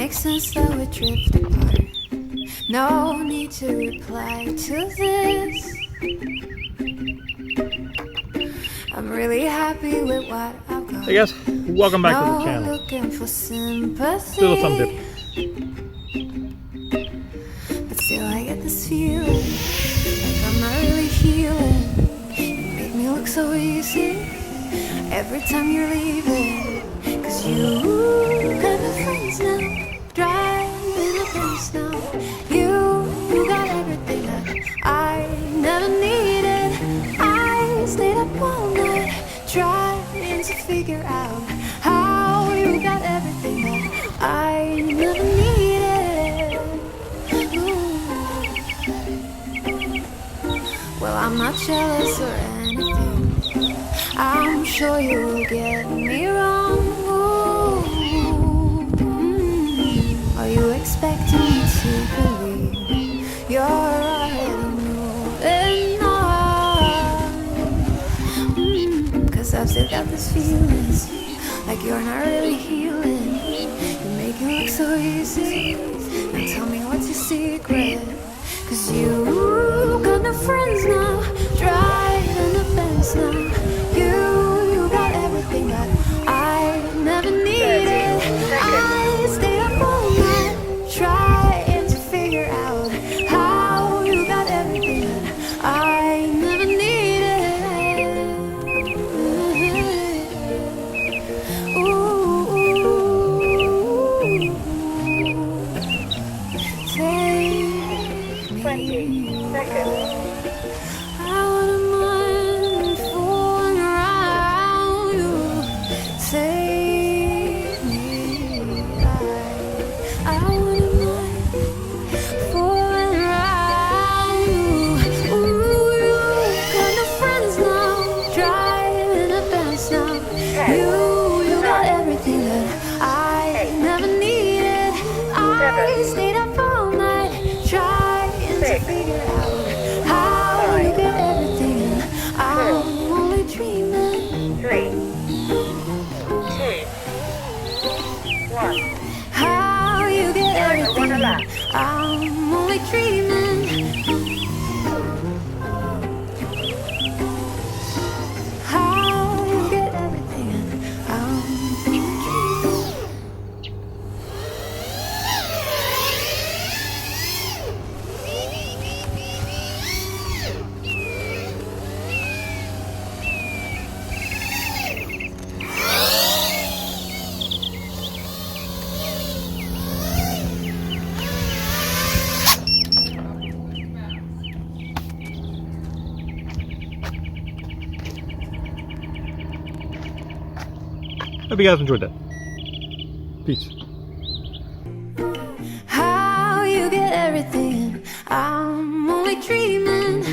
makes sense that we drift apart. No need to reply to this. I'm really happy with what I've got. Hey guys, welcome back to the channel. Looking for sympathy. Still some dip. But still I get this feeling like I'm not really healing. You make me look so easy every time you're leaving. Cause you got no friends now, driving a Benz now. You got everything that I never needed. I stayed up all night trying to figure out how you got everything that I never needed. Ooh. Well, I'm not jealous or anything. I'm sure you'll get me wrong. Ooh. Are you expecting me to believe you're already moving on? Cause I've still got this feeling like you're not really healing. You make it look so easy. Now tell me what's your secret. Cause you got no friends now, driving the Benz now. You got everything that I never needed. I stayed up all night trying to figure out how you got everything that I never needed. Ooh, take me. 20 seconds. I wouldn't mind fooling around you. Take me. I wouldn't mind fooling around you. Ooh, you got no friends now, driving a Benz now. You got everything that I never needed. I stayed up all night trying to figure out how you get everything, and I'm only dreaming. 3, 2, 1. How you get everything, and I'm only dreaming. How you get everything, and I'm only dreaming. Hope you guys enjoyed that. Peace. How you get everything, I'm only dreaming.